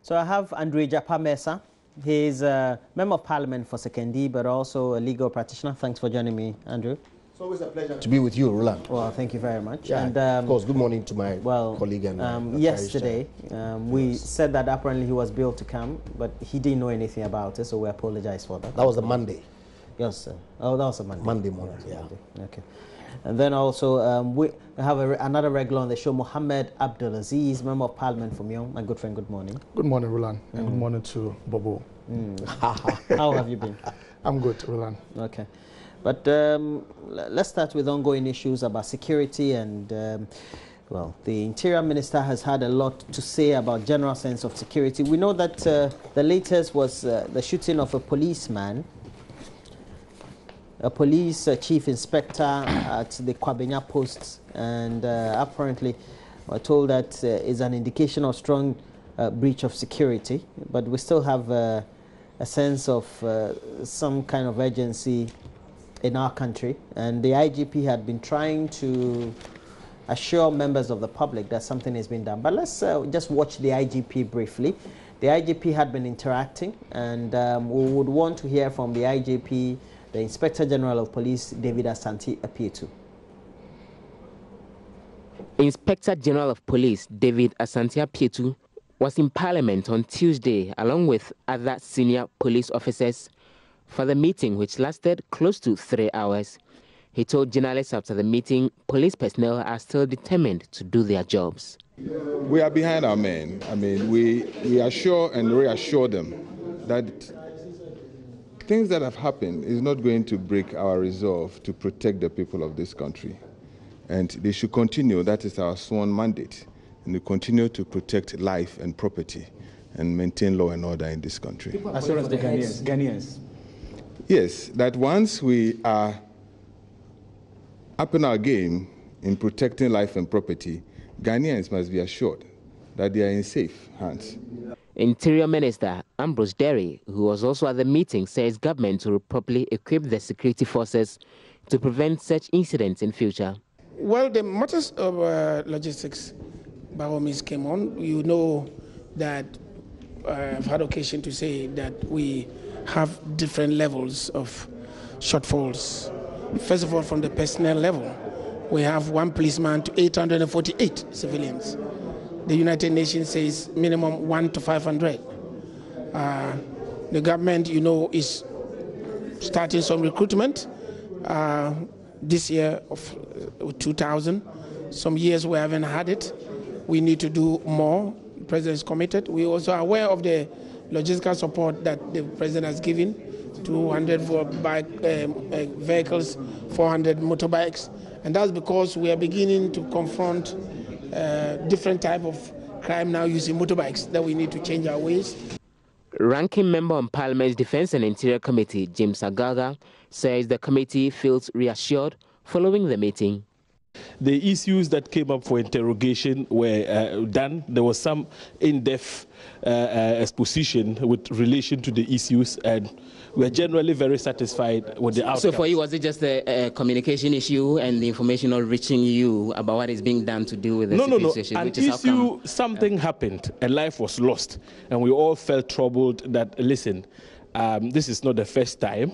So I have Andre Japamesa. He's a Member of Parliament for Sekendi, but also a legal practitioner. Thanks for joining me, Andrew. It's always a pleasure to be with you, Roland. Well, thank you very much. Yeah, and of course, good morning to my colleague and yesterday, we said that apparently he was billed to come, but he didn't know anything about it, so we apologize for that. That was a Monday. Yes, sir. Oh, that was a Monday. Monday morning, yeah. Monday. Okay. And then also, we have another regular on the show, Mohammed Abdulaziz, Member of Parliament from Myong. My good friend, good morning. Good morning, Roland, and good morning to Bobo. How have you been? I'm good, Roland. Okay. But let's start with ongoing issues about security and, well, the Interior Minister has had a lot to say about general sense of security. We know that the latest was the shooting of a policeman, a police chief inspector at the Kwabenya post, and apparently we're told that is an indication of strong breach of security, but we still have a sense of some kind of urgency in our country, and the IGP had been trying to assure members of the public that something has been done. But let's just watch the IGP briefly. The IGP had been interacting, and we would want to hear from the IGP, the Inspector General of Police, David Asante Apietu. Inspector General of Police, David Asante Apietu, was in Parliament on Tuesday along with other senior police officers for the meeting, which lasted close to 3 hours. He told journalists after the meeting police personnel are still determined to do their jobs. We are behind our men. I mean, we assure and reassure them that things that have happened is not going to break our resolve to protect the people of this country. And they should continue. That is our sworn mandate. And we continue to protect life and property and maintain law and order in this country. As far as the Ghanaians. Yes, that once we are up in our game in protecting life and property, Ghanaians must be assured that they are in safe hands. Interior Minister Ambrose Derry, who was also at the meeting, says government will properly equip the security forces to prevent such incidents in future. Well, the matters of logistics by all means came on. You know that I've had occasion to say that we have different levels of shortfalls. First of all, from the personnel level, we have one policeman to 848 civilians. The United Nations says minimum 1 to 500. The government, you know, is starting some recruitment this year of 2,000. Some years we haven't had it. We need to do more. The President is committed. We also are aware of the logistical support that the President has given, 200 for vehicles, 400 motorbikes. And that's because we are beginning to confront different type of crime now using motorbikes, that we need to change our ways. Ranking member on Parliament's Defence and Interior Committee, James Agaga, says the committee feels reassured following the meeting. The issues that came up for interrogation were done. There was some in-depth exposition with relation to the issues, and we're generally very satisfied with the outcome. So for you, was it just a communication issue and the information not reaching you about what is being done to deal with the situation? An issue, something happened, a life was lost, and we all felt troubled that, listen, this is not the first time.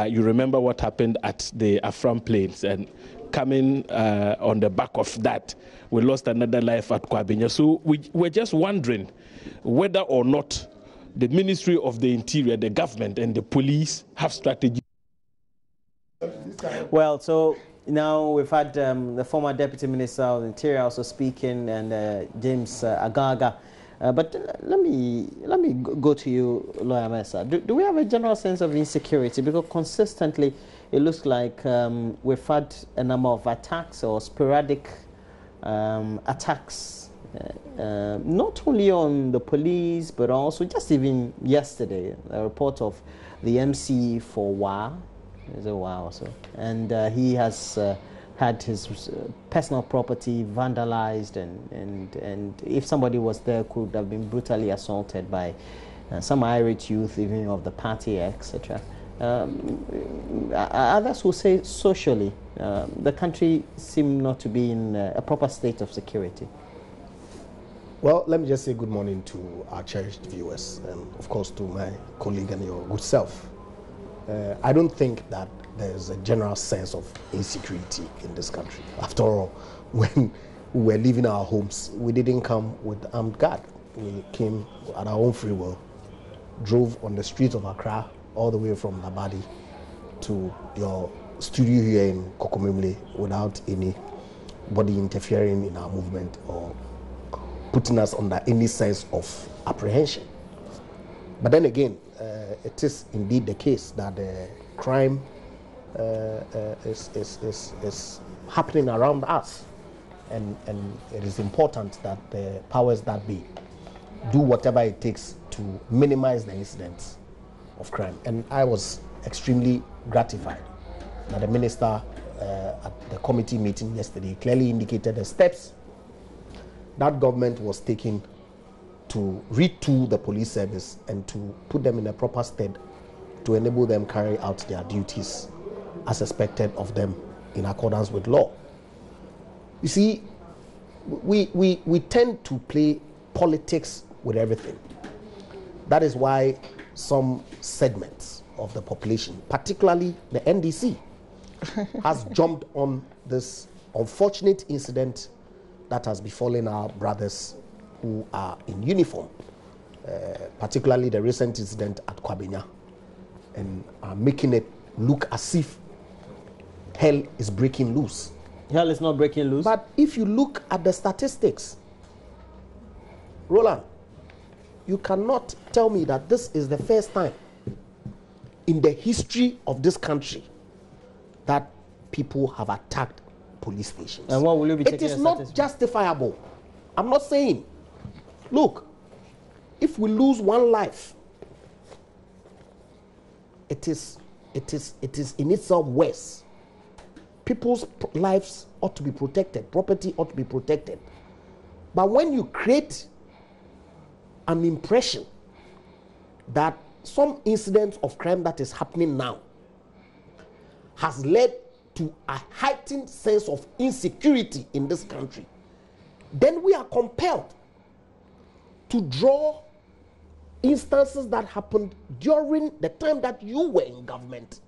You remember what happened at the Afram Plains, and coming on the back of that, we lost another life at Kwabenya. So we're just wondering whether or not the Ministry of the Interior, the government, and the police have strategy. Well, so now we've had the former Deputy Minister of the Interior also speaking, and James Agaga. But let me go to you, Lawyer Mesa. Do we have a general sense of insecurity? Because consistently, it looks like we've had a number of attacks or sporadic attacks, not only on the police, but also just even yesterday, a report of the MC for WA, is a WA or so, and he has had his personal property vandalized, and if somebody was there, could have been brutally assaulted by some irate youth, even of the party, etc. Others will say socially, the country seems not to be in a proper state of security. Well, let me just say good morning to our cherished viewers and, of course, to my colleague and your good self. I don't think that there's a general sense of insecurity in this country. After all, when we were leaving our homes, we didn't come with armed guard. We came at our own free will, drove on the streets of Accra all the way from Labadi to your studio here in Kokomimle without anybody interfering in our movement or putting us under any sense of apprehension. But then again, it is indeed the case that crime is happening around us, and it is important that the powers that be do whatever it takes to minimize the incidents of crime. And I was extremely gratified that the minister at the committee meeting yesterday clearly indicated the steps that government was taking to retool the police service and to put them in a proper stead to enable them carry out their duties as expected of them in accordance with law. You see, we tend to play politics with everything. That is why some segments of the population, particularly the NDC, has jumped on this unfortunate incident that has befallen our brothers who are in uniform, particularly the recent incident at Kwabenya, and are making it look as if hell is breaking loose. Hell is not breaking loose. But if you look at the statistics, Roland, you cannot tell me that this is the first time in the history of this country that people have attacked police stations. And what will you be taking? It is not justifiable. I'm not saying. Look, if we lose one life, it is in itself worse. People's lives ought to be protected. Property ought to be protected. But when you create an impression that some incident of crime that is happening now has led to a heightened sense of insecurity in this country, then we are compelled to draw instances that happened during the time that you were in government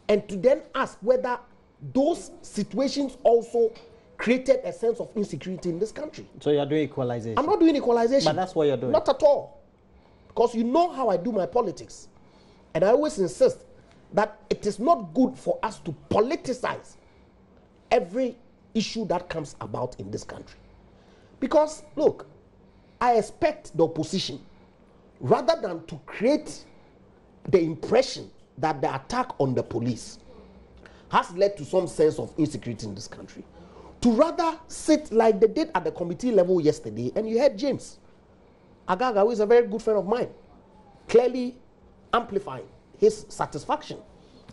and to then ask whether those situations also created a sense of insecurity in this country. So you are doing equalization? I'm not doing equalization. But that's what you're doing? Not at all. Because you know how I do my politics. And I always insist that it is not good for us to politicize every issue that comes about in this country. Because, look, I expect the opposition, rather than to create the impression that the attack on the police has led to some sense of insecurity in this country, to rather sit like they did at the committee level yesterday, and you heard James Agaga, who is a very good friend of mine, clearly amplifying his satisfaction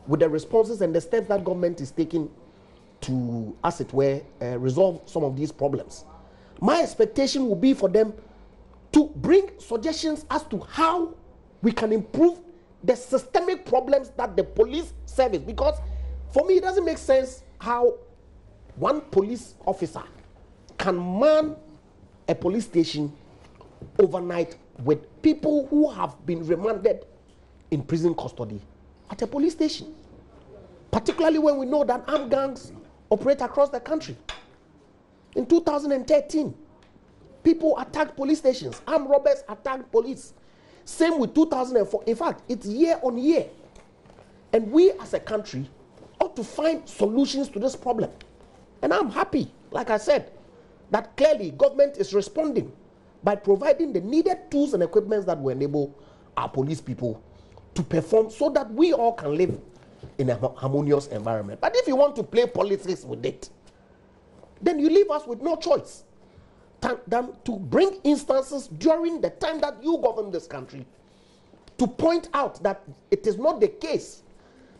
with the responses and the steps that government is taking to, as it were, resolve some of these problems. My expectation will be for them to bring suggestions as to how we can improve the systemic problems that the police service, because for me it doesn't make sense how one police officer can man a police station overnight with people who have been remanded in prison custody at a police station, particularly when we know that armed gangs operate across the country. In 2013, people attacked police stations. Armed robbers attacked police. Same with 2004. In fact, it's year on year. And we as a country ought to find solutions to this problem. And I'm happy, like I said, that clearly government is responding by providing the needed tools and equipment that will enable our police people to perform so that we all can live in a harmonious environment. But if you want to play politics with it, then you leave us with no choice than to bring instances during the time that you govern this country to point out that it is not the case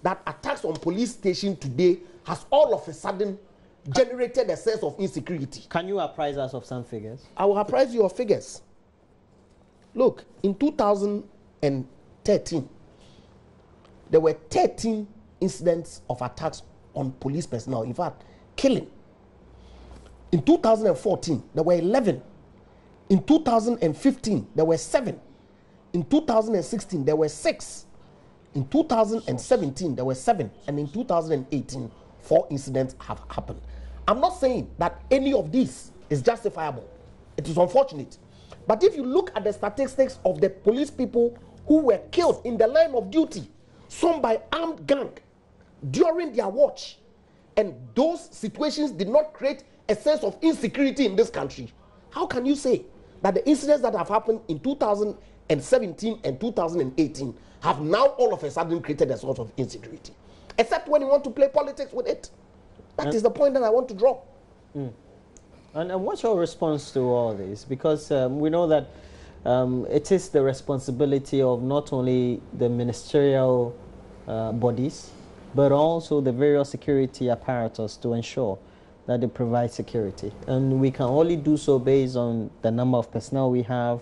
that attacks on police station today has all of a sudden generated a sense of insecurity. Can you apprise us of some figures? I will apprise you of figures. Look, in 2013, there were 13 incidents of attacks on police personnel, in fact, killing. In 2014, there were 11 In 2015, there were 7. In 2016, there were 6. In 2017, there were 7. And in 2018, 4 incidents have happened. I'm not saying that any of these is justifiable. It is unfortunate. But if you look at the statistics of the police people who were killed in the line of duty, some by armed gang, during their watch, and those situations did not create a sense of insecurity in this country, how can you say that the incidents that have happened in 2017 and 2018 have now all of a sudden created a sort of insecurity? Except when you want to play politics with it. That is the point that I want to draw. And what's your response to all this? Because we know that it is the responsibility of not only the ministerial bodies, but also the various security apparatus to ensure that they provide security. And we can only do so based on the number of personnel we have,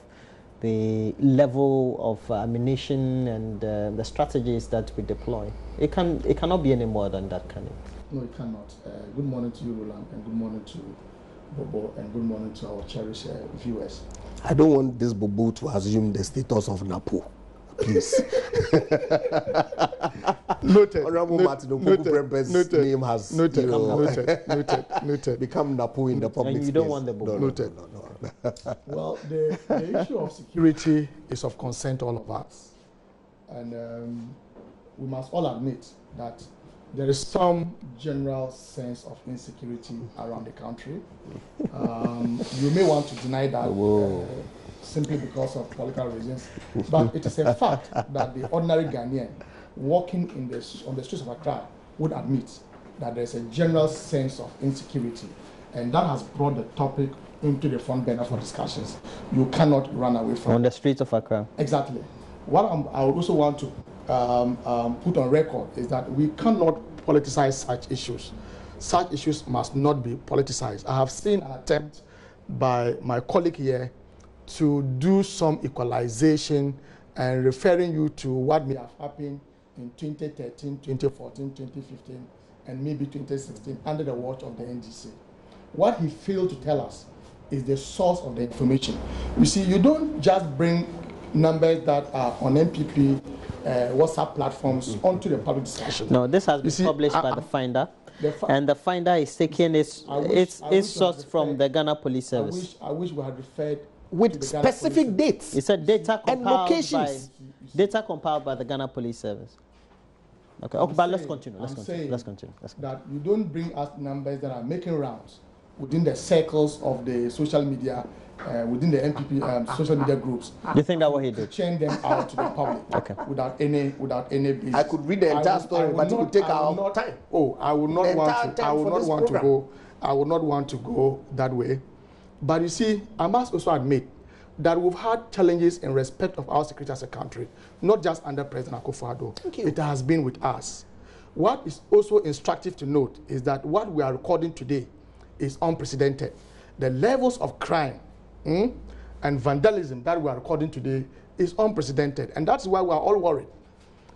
the level of ammunition, and the strategies that we deploy. It cannot be any more than that, can it? No, it cannot. Good morning to you, Roland, and good morning to Bobo, and good morning to our cherished viewers. I don't want this Bobo to assume the status of Napo. Please. Noted. Honorable Martin Okuprempe's name has noted. become Napo in the public space. And you don't want the Bobo. Noted. No. Well, the issue of security is of concern to all of us. And we must all admit that there is some general sense of insecurity around the country. You may want to deny that simply because of political reasons, but it is a fact that the ordinary Ghanaian walking on the streets of Accra would admit that there is a general sense of insecurity, and that has brought the topic into the front burner for discussions. You cannot run away from on the streets of Accra. Exactly. What I would also want to put on record is that we cannot politicize such issues. Such issues must not be politicized. I have seen an attempt by my colleague here to do some equalization and referring you to what may have happened in 2013, 2014, 2015, and maybe 2016 under the watch of the NDC. What he failed to tell us is the source of the information. You see, you don't just bring numbers that are on MPP WhatsApp platforms onto the public discussion. No, this has been published by the Finder, and the Finder is taking its source from the Ghana Police Service. I wish we had referred with specific dates. It's a data and locations. Data compiled by the Ghana Police Service. Okay, but let's continue. Let's continue. That you don't bring us numbers that are making rounds within the circles of the social media, within the MPP social media groups. You think that what he did? Chain them out to the public. Okay. Without any basis. I could read the entire story, but it would take our time. Oh, I would not want to. I would not want to go that way. But you see, I must also admit that we've had challenges in respect of our security as a country, not just under President Akufo-Addo. Thank you. It has been with us. What is also instructive to note is that what we are recording today is unprecedented. The levels of crime and vandalism that we are recording today is unprecedented, and that's why we are all worried.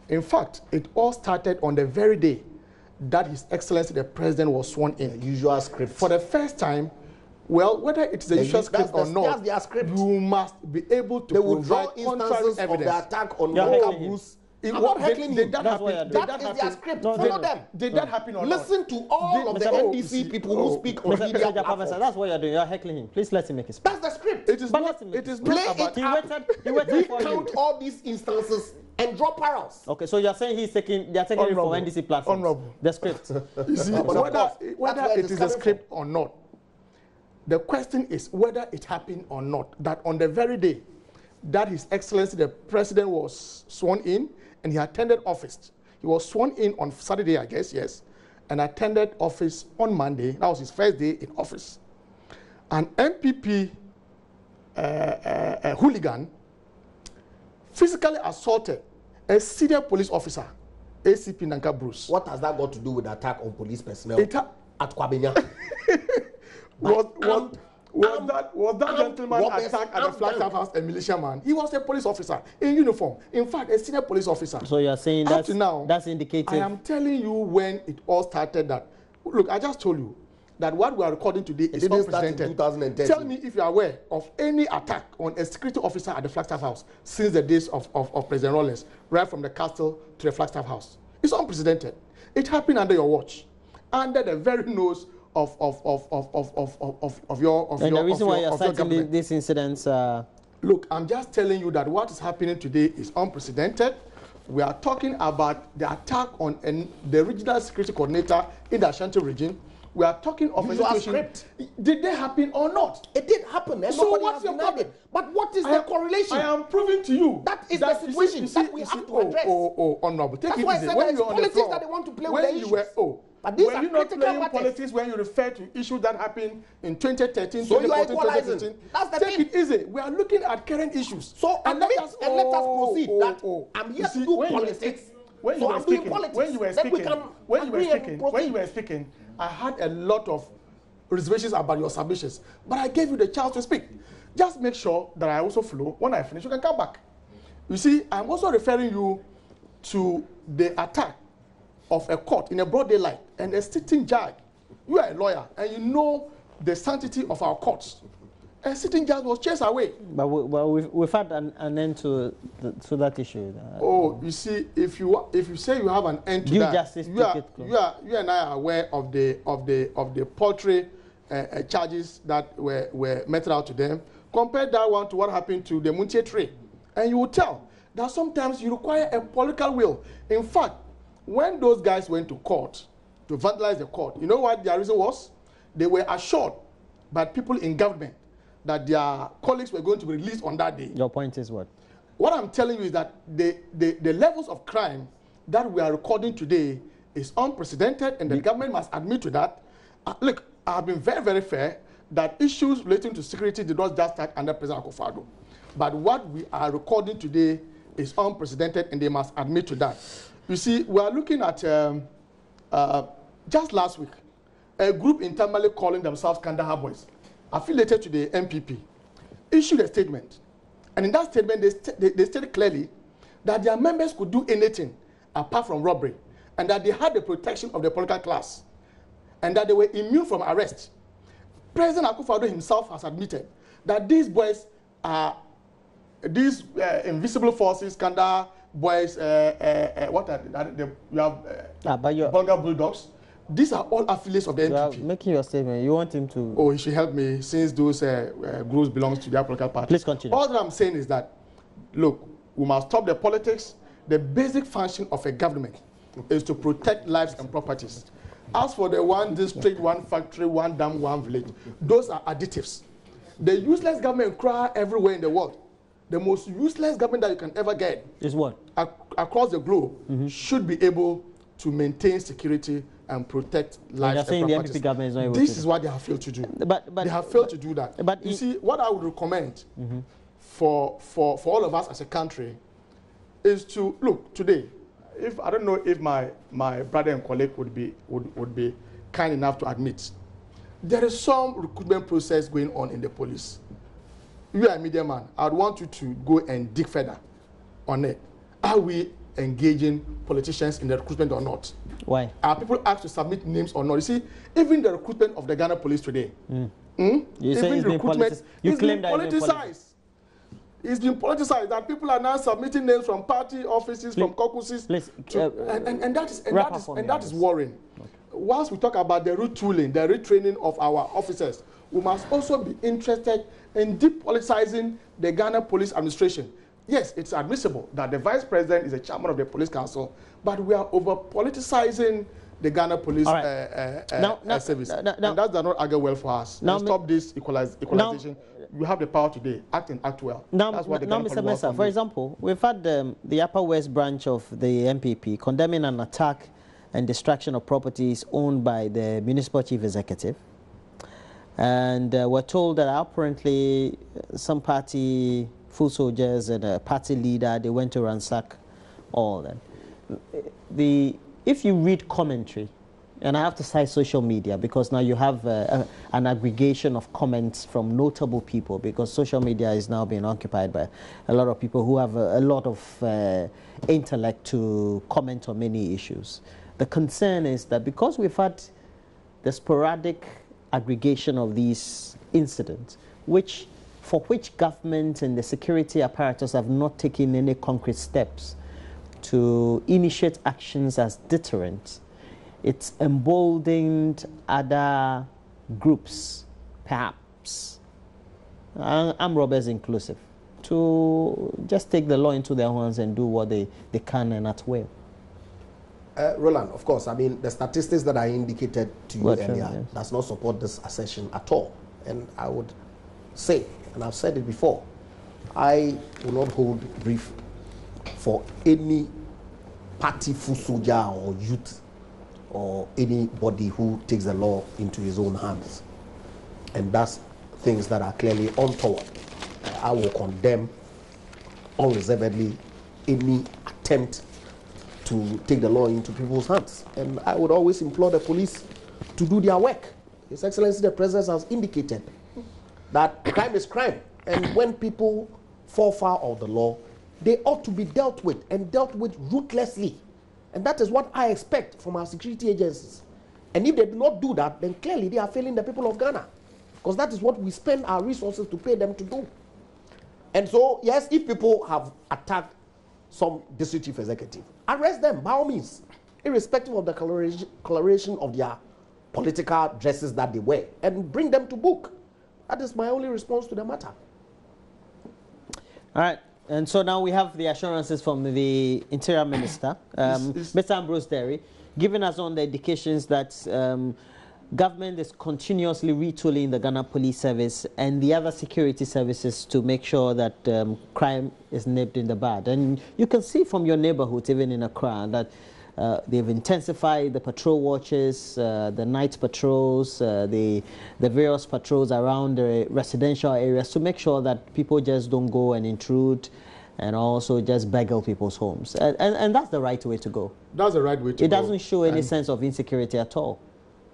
In fact, it all started on the very day that His Excellency the President was sworn in. The usual script. For the first time, well, whether it's the usual script or not, you must be able to provide contrary evidence. Of the attack on Bruce. I'm not heckling you. That's what you're doing. That is their script. Follow them. Did that happen or not? Listen to all of the NDC people who speak on media platforms. That's what you're doing. You're heckling him. Please let him make his speech. That's the script. It is not about... He waited for count all these instances and draw parallels. Okay, so you're saying they're taking it from NDC platforms. Honorable. The script. You see, whether it is a script or not, the question is whether it happened or not, that on the very day that His Excellency the President was sworn in and he attended office. He was sworn in on Saturday, I guess, yes, and attended office on Monday. That was his first day in office. An MPP hooligan physically assaulted a senior police officer, ACP Nanka Bruce. What has that got to do with the attack on police personnel at Kwabenya? Was that gentleman attacked at the Flagstaff House a militiaman? He was a police officer in uniform. In fact, a senior police officer. So you are saying that's indicative? I am telling you when it all started that. Look, I just told you that what we are recording today is didn't start in unprecedented. 2013. Tell me if you are aware of any attack on a security officer at the Flagstaff House since the days of President Rawlings, right from the castle to the Flagstaff House. It's unprecedented. It happened under your watch, under the very nose of your And the reason why you're citing these incidents. Look, I'm just telling you that what is happening today is unprecedented. We are talking about the attack on the regional security coordinator in the Ashanti region. We are talking of a situation. Did they happen or not? It did happen. And so what's your problem? But what is the correlation? I am proving to you that is the situation that we have to address. Honorable. Take That's it why easy. I said When it's you're on the politics floor, that they want to play when with the you issues. were But these were are you not critical playing matters. politics when you refer to issues that happened in 2013, So you are 2014, equalizing. 2015? That's the Take thing. it easy. We are looking at current issues. So let us proceed. I'm here to do politics. When you were speaking, I had a lot of reservations about your submissions, but I gave you the chance to speak. Just make sure that I also flow. When I finish, you can come back. You see, I'm also referring you to the attack of a court in a broad daylight and a sitting judge. You are a lawyer and you know the sanctity of our courts. A sitting judge was chased away. But we've had an end to that issue. You see, if you say you have an end to that, you and I are aware of the paltry charges that were meted out to them. Compare that one to what happened to the Muntie tree, and you will tell that sometimes you require a political will. In fact, when those guys went to court to vandalize the court, you know what their reason was? They were assured by people in government that their colleagues were going to be released on that day. Your point is what? What I'm telling you is that the levels of crime that we are recording today is unprecedented, and the government must admit to that. Look, I have been very, very fair that issues relating to security did not just start under President Akufo-Addo. But what we are recording today is unprecedented, and they must admit to that. You see, we are looking at, just last week, a group internally calling themselves Kandahar Boys, affiliated to the MPP, issued a statement. And in that statement, they stated clearly that their members could do anything apart from robbery, and that they had the protection of the political class, and that they were immune from arrest. President Akufo-Addo himself has admitted that these boys are these invisible forces, Kandahar Boys, what are they? You have Bulgar Bulldogs. These are all affiliates of the NPP. Making your statement, you want him to... Oh, he should help me since those groups belong to their political party. Please continue. All that I'm saying is that, look, we must stop the politics. The basic function of a government is to protect lives and properties. As for the one district, one factory, one dam, one village, those are additives. The useless government cry everywhere in the world. The most useless government that you can ever get is what? Across the globe should be able to maintain security and protect lives and properties. The NPP government is not able this is what they have failed to do. They have failed to do that. But you see, what I would recommend for all of us as a country is to look today. If I don't know if my brother and colleague would be kind enough to admit, there is some recruitment process going on in the police. You are a media man. I would want you to go and dig further on it. Are we engaging politicians in the recruitment or not? Why? Are people asked to submit names or not? You see, even the recruitment of the Ghana police today, you say it's been politicized. You claim that it's been politicized. That people are now submitting names from party offices, from caucuses, and that is worrying. Okay. Once we talk about the retooling, the retraining of our officers, we must also be interested in depoliticizing the Ghana Police Administration. Yes, it's admissible that the Vice President is a chairman of the Police Council, but we are over-politicizing the Ghana Police Service. And that does not argue well for us. Stop this equalization. You have the power today. Act and act well. That's what the Ghana Mr. Mensah, for example, we've had the Upper West branch of the MPP condemning an attack and destruction of properties owned by the municipal chief executive. And we're told that apparently some party foot soldiers and a party leader, they went to ransack all that. If you read commentary, and I have to cite social media because now you have an aggregation of comments from notable people, because social media is now being occupied by a lot of people who have a lot of intellect to comment on many issues. The concern is that because we've had the sporadic aggregation of these incidents, for which government and the security apparatus have not taken any concrete steps to initiate actions as deterrent. It's emboldened other groups, perhaps, armed robbers inclusive, to just take the law into their hands and do what they can and at will. Roland, of course, I mean, the statistics that I indicated to you earlier yes. does not support this assertion at all. And I would say, and I've said it before, I will not hold brief for any party foot soldier or youth or anybody who takes the law into his own hands and does things that are clearly untoward. I will condemn unreservedly any attempt to take the law into people's hands. And I would always implore the police to do their work. His Excellency the President has indicated that crime is crime. And when people fall foul of the law, they ought to be dealt with, and dealt with ruthlessly. And that is what I expect from our security agencies. And if they do not do that, then clearly they are failing the people of Ghana. Because that is what we spend our resources to pay them to do. And so, yes, if people have attacked some district chief executive, arrest them by all means, irrespective of the coloration of their political dresses that they wear, and bring them to book. That is my only response to the matter. All right. And so now we have the assurances from the Interior Minister, Mr. Ambrose Derry, giving us on the indications that government is continuously retooling the Ghana Police Service and the other security services to make sure that crime is nipped in the bud. And you can see from your neighborhood, even in Accra, that they've intensified the patrol watches, the night patrols, the various patrols around the residential areas to make sure that people just don't go and intrude and also just beguile people's homes. And that's the right way to go. That's the right way to go. It doesn't show any sense of insecurity at all.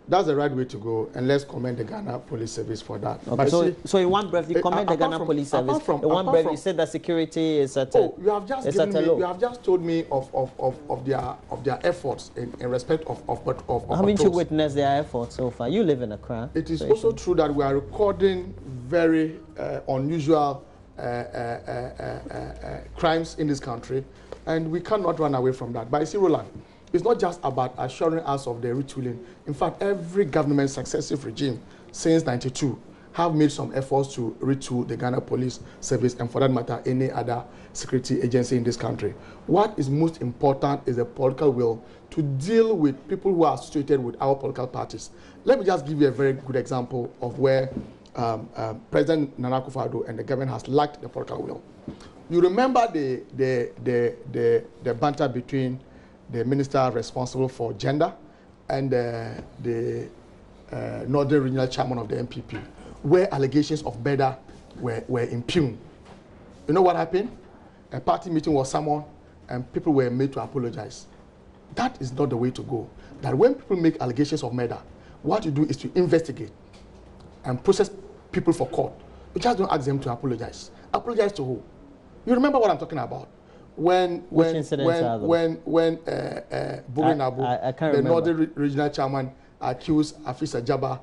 That's the right way to go, and let's commend the Ghana Police Service for that. Okay, so in one breath, you commend the Ghana Police Service. In one breath, you said that security is at a you have just given me, you have just told me of their efforts in respect of Haven't you witnessed their efforts so far? You live in Accra. It is also true that we are recording very unusual crimes in this country, and we cannot run away from that. But you see, Roland, it's not just about assuring us of the retooling. In fact, every government successive regime since '92 have made some efforts to retool the Ghana Police Service, and for that matter, any other security agency in this country. What is most important is the political will to deal with people who are associated with our political parties. Let me just give you a very good example of where President Nana Akufo-Addo and the government has lacked the political will. You remember the banter between the minister responsible for gender and the Northern Regional Chairman of the MPP, where allegations of murder were impugned. You know what happened? A party meeting was summoned and people were made to apologize. That is not the way to go. That when people make allegations of murder, what you do is to investigate and process people for court. You just don't ask them to apologize. Apologize to who? You remember what I'm talking about? When Bugre Nabu, the Northern Regional Chairman, accused Afisa Jabba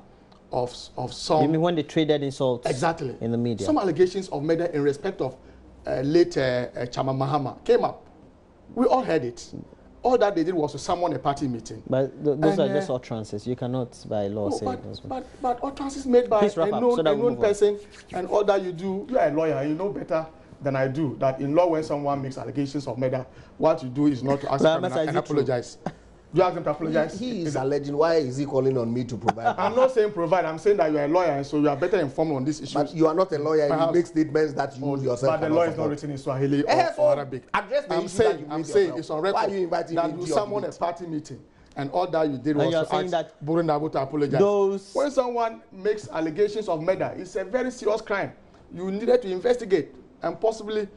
of some... You mean when they traded insults? Exactly. In the media? Some allegations of murder in respect of late Chairman Mahama came up. We all heard it. All that they did was to summon a party meeting. But those are just utterances. You cannot, by law, say those. But utterances made by a known person, and all that you do, you are a lawyer, you know better than I do, that in law when someone makes allegations of murder, what you do is not to ask them and apologize. Do you ask them to apologize? He is alleging. Why is he calling on me to provide? I'm not saying provide. I'm saying that you are a lawyer, and so you are better informed on this issue. But you are not a lawyer. You make statements that you yourself. But the law is not written in Swahili or Arabic. I'm saying it's on record. Why are you inviting that me you to summoned a party meeting, and all that you did was to ask Bugre Nabu to apologize. When someone makes allegations of murder, it's a very serious crime. You needed to investigate and possibly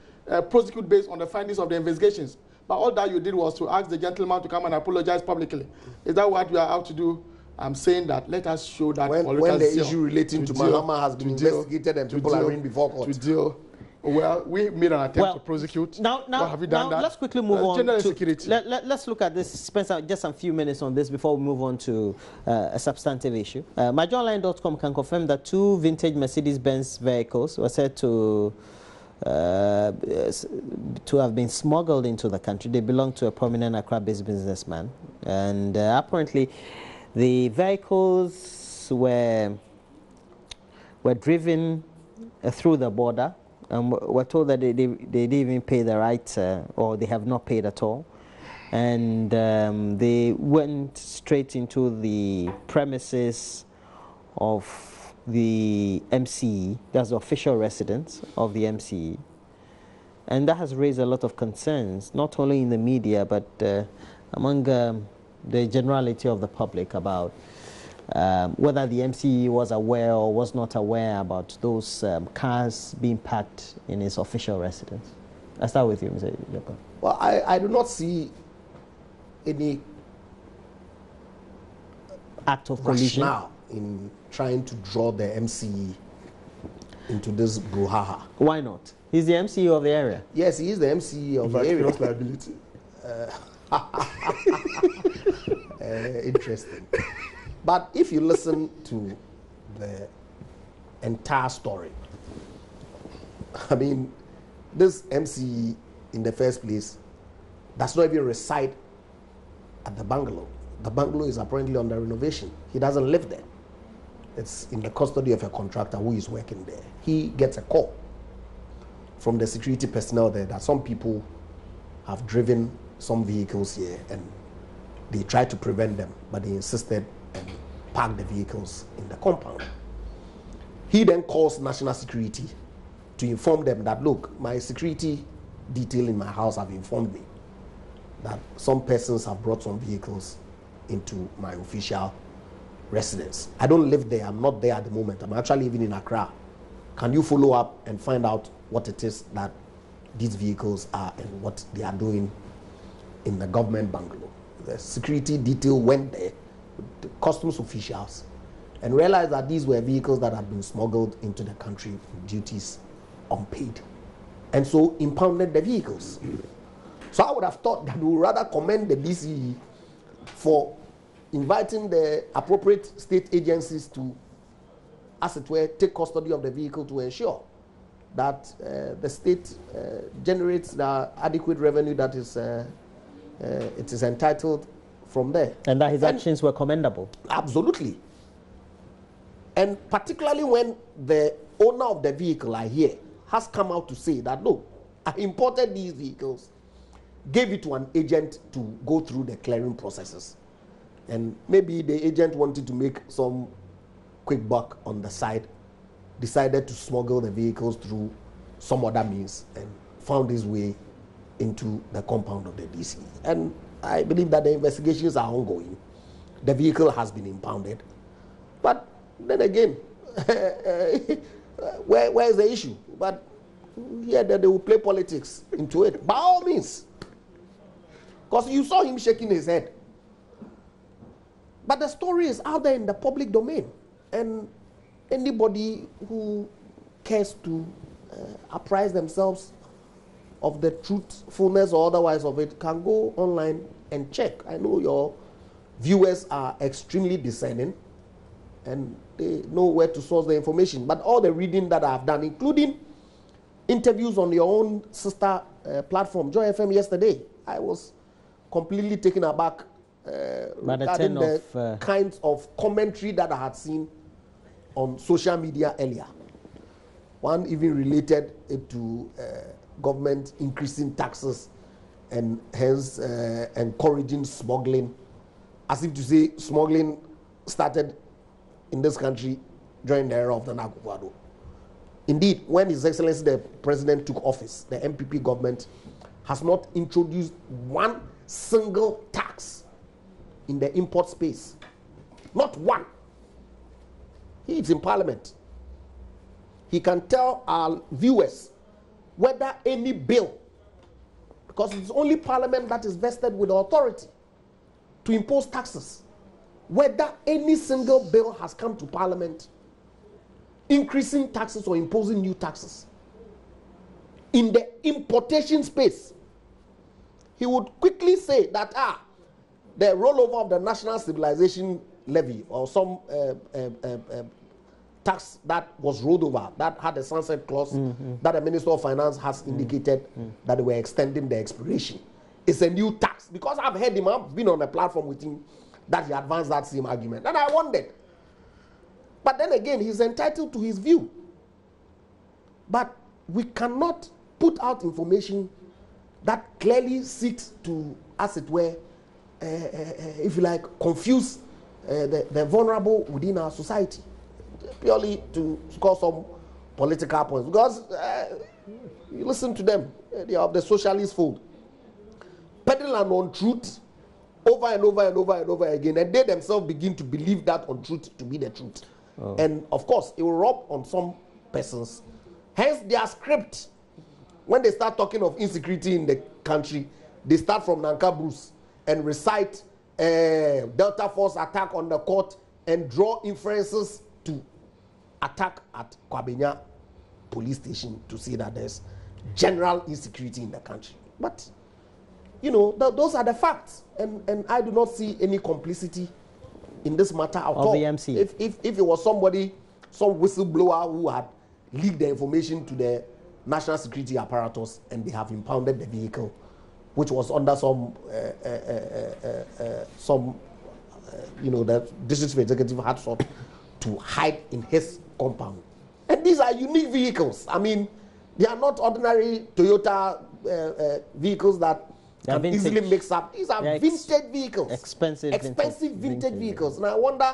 prosecute based on the findings of the investigations. But all that you did was to ask the gentleman to come and apologize publicly. Is that what we are out to do? I'm saying that let us show that when the issue relating to Mahama has been investigated and people are in before court. Well, we made an attempt to prosecute. Now, have you done that? Let's quickly move on general to security. Let's look at this. Spend just a few minutes on this before we move on to a substantive issue. MyJoyOnline.com can confirm that 2 vintage Mercedes-Benz vehicles were said to have been smuggled into the country. They belong to a prominent Accra-based businessman, and apparently, the vehicles were driven through the border. We're told that they didn't even pay the right, or they have not paid at all. And they went straight into the premises of the MCE, that's the official residence of the MCE. And that has raised a lot of concerns, not only in the media, but among the generality of the public about whether the MCE was aware or was not aware about those cars being parked in his official residence. I'll start with you, Mr. Japan. Well, I do not see any act of collusion rationale in trying to draw the MCE into this brouhaha. Why not? He's the MCE of the area. Yes, he is the MCE of the area. Liability. Interesting. But if you listen to the entire story, I mean, this MCE in the first place does not even reside at the bungalow. The bungalow is apparently under renovation. He doesn't live there. It's in the custody of a contractor who is working there. He gets a call from the security personnel there that some people have driven some vehicles here, and they tried to prevent them, but they insisted and parked the vehicles in the compound. He then calls national security to inform them that, look, my security detail in my house have informed me that some persons have brought some vehicles into my official residence. I don't live there. I'm not there at the moment. I'm actually living in Accra. Can you follow up and find out what it is that these vehicles are and what they are doing in the government bungalow? The security detail went there with the customs officials and realized that these were vehicles that had been smuggled into the country with duties unpaid, and so impounded the vehicles. So I would have thought that we would rather commend the DCE for inviting the appropriate state agencies to, as it were, take custody of the vehicle to ensure that the state generates the adequate revenue that is it is entitled from there. And that his actions were commendable. Absolutely. And particularly when the owner of the vehicle, I hear, has come out to say that, look, I imported these vehicles, gave it to an agent to go through the clearing processes. And maybe the agent wanted to make some quick buck on the side, decided to smuggle the vehicles through some other means and found his way into the compound of the DC. And I believe that the investigations are ongoing. The vehicle has been impounded. But then again, where is the issue? But here that they will play politics into it, by all means. Because you saw him shaking his head. But the story is out there in the public domain. And anybody who cares to apprise themselves of the truthfulness or otherwise of it can go online and check. I know your viewers are extremely discerning and they know where to source the information. But all the reading that I've done, including interviews on your own sister platform, Joy FM yesterday, I was completely taken aback regarding the kinds of commentary that I had seen on social media earlier. One even related it to government increasing taxes and hence encouraging smuggling, as if to say smuggling started in this country during the era of the Nagwado. Indeed, when His Excellency the President took office, the MPP government has not introduced one single tax in the import space. Not one. He is in Parliament. He can tell our viewers whether any bill, because it's only Parliament that is vested with authority to impose taxes, whether any single bill has come to Parliament increasing taxes or imposing new taxes. in the importation space, he would quickly say that the rollover of the national stabilization levy or some tax that was rolled over that had a sunset clause that the Minister of Finance has indicated that they were extending the expiration. It's a new tax, because I've heard him, I've been on a platform with him that he advanced that same argument, and I wondered. But then again, he's entitled to his view. But we cannot put out information that clearly seeks to, as it were, if you like, confuse the vulnerable within our society, purely to score some political points. Because you listen to them, they are of the socialist fold, peddling an untruth over and over and over and over again, and they themselves begin to believe that untruth to be the truth. And of course, it will rub on some persons. Hence, their script, when they start talking of insecurity in the country, they start from Nanka Bruce and recite Delta Force attack on the court and draw inferences to attack at Kwabenya police station to see that there's general insecurity in the country. But, you know, those are the facts. And I do not see any complicity in this matter at all. The MC. If it was somebody, some whistleblower who had leaked the information to the national security apparatus and they have impounded the vehicle, which was under some you know, the district executive had sought to hide in his compound. And these are unique vehicles. I mean, they are not ordinary Toyota vehicles that can easily mix up. These are vintage vehicles. Expensive vintage vehicles. And I wonder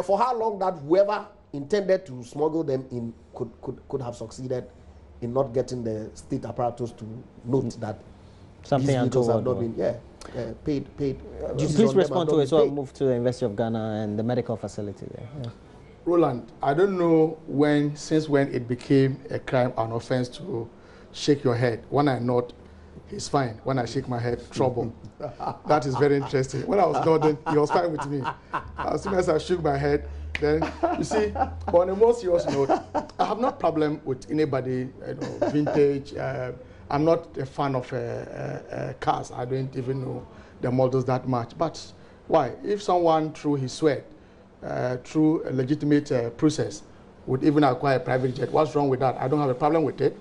for how long that whoever intended to smuggle them in could have succeeded in not getting the state apparatus to note that something these vehicles have not been paid. Please respond to it, so I'll move to the University of Ghana and the medical facility there. Yeah. Roland, I don't know since when it became a crime, an offense to shake your head. When I nod, he's fine. When I shake my head, trouble. That is very interesting. When I was nodding, he was fine with me. As soon as I shook my head, then, you see, on a more serious note, I have no problem with anybody, vintage. I'm not a fan of cars. I don't even know the models that much. But why? If someone, through his sweat, through a legitimate process, would even acquire a private jet, what's wrong with that? I don't have a problem with it.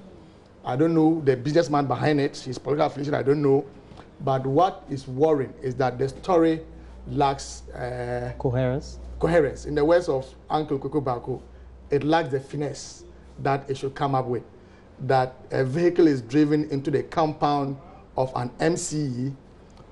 I don't know the businessman behind it, his political affiliation, I don't know. But what is worrying is that the story lacks coherence. In the words of Uncle Koko Bako, it lacks the finesse that it should come up with. That a vehicle is driven into the compound of an MCE.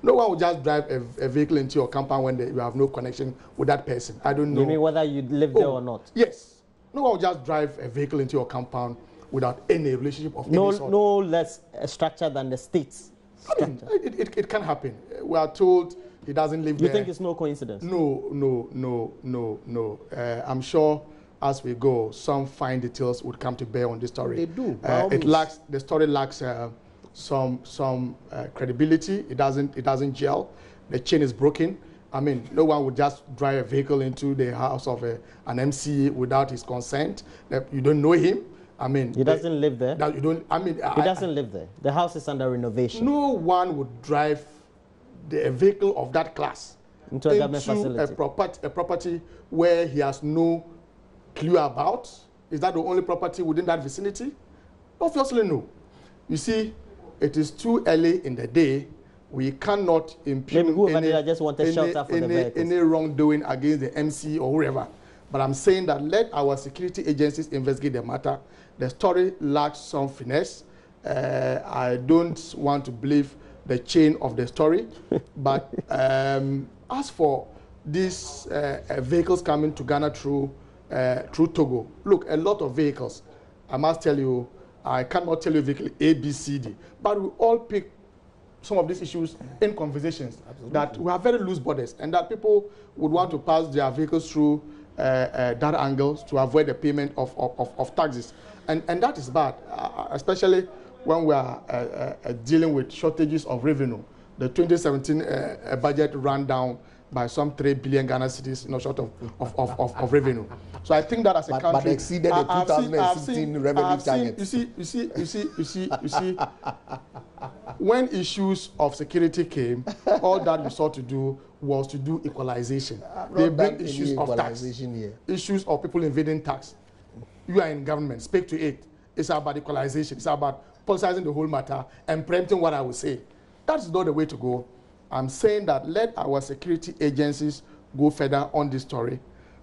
No one will just drive a vehicle into your compound when you have no connection with that person. I don't know. You mean whether you live there or not? Yes. No one will just drive a vehicle into your compound without any relationship of any sort. No less structured than the state's structure. I mean, it can happen. We are told he doesn't live there. You think it's no coincidence? No. I'm sure as we go, some fine details would come to bear on this story. They do. The story lacks some credibility. It doesn't gel. The chain is broken. I mean, no one would just drive a vehicle into the house of an MCA without his consent. You don't know him. I mean, he doesn't live there. You don't. I mean, he doesn't live there. The house is under renovation. No one would drive a vehicle of that class into a government facility, a property where he has no clue about. Is that the only property within that vicinity? Obviously, no. You see, it is too early in the day. We cannot impugn any wrongdoing against the MC or whoever. But I'm saying that let our security agencies investigate the matter. The story lacks some finesse. I don't want to believe the chain of the story. But as for these vehicles coming to Ghana through Togo, look, a lot of vehicles. I must tell you, I cannot tell you vehicle A, B, C, D. But we all pick some of these issues in conversations. Absolutely. That we have very loose borders and that people would want to pass their vehicles through that angle to avoid the payment of taxes. And that is bad, especially when we are dealing with shortages of revenue. The 2017 budget ran down by some 3 billion Ghana cedis, short of revenue. So I think that as a country, but exceeded the 2016 revenue target. You see, when issues of security came, all that we sought to do was to do equalization. They bring issues of tax, issues of people invading tax. You are in government, speak to it. It's about equalization. It's about politicizing the whole matter and preempting what I will say. That's not the way to go. I'm saying that let our security agencies go further on this story,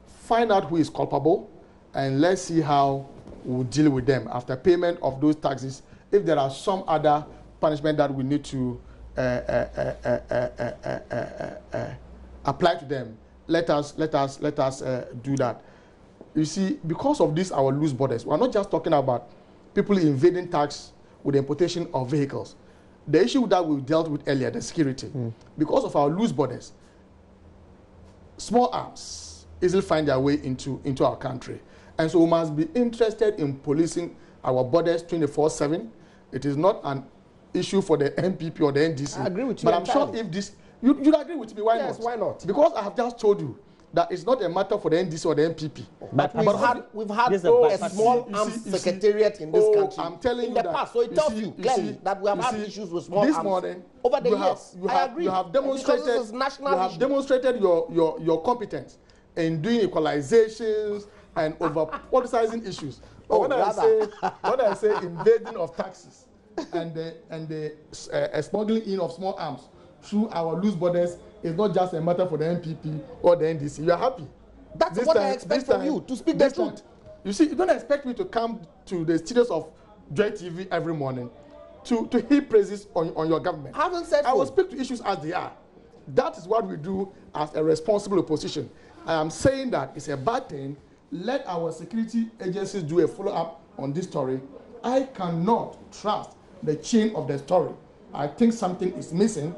find out who is culpable, and let's see how we'll deal with them after payment of those taxes. If there are some other punishment that we need to apply to them, let us do that. You see, because of this, our loose borders, we're not just talking about people invading tax with the importation of vehicles. The issue that we dealt with earlier, the security, because of our loose borders, small arms easily find their way into our country. And so we must be interested in policing our borders 24/7. It is not an issue for the MPP or the NDC. I agree with you. But I'm sure if this, you'd agree with me, why not? Yes, why not? Because I have just told you that it's not a matter for the NDC or the MPP. But we've had a small arms secretariat in this country I'm telling in you the that, past. So it tells you clearly that we have had issues with small this arms morning, over the years. I agree. You have demonstrated, because this is national you have demonstrated your competence in doing equalizations and over politicizing issues. But when I say invading of taxes and the smuggling in of small arms through our loose borders, is not just a matter for the MPP or the NDC. You are happy. That's what I expect from you, to speak the truth. You see, you don't expect me to come to the studios of Joy TV every morning to heap praises on your government. I haven't said I will speak to issues as they are. That is what we do as a responsible opposition. I am saying that it's a bad thing. Let our security agencies do a follow-up on this story. I cannot trust the chain of the story. I think something is missing,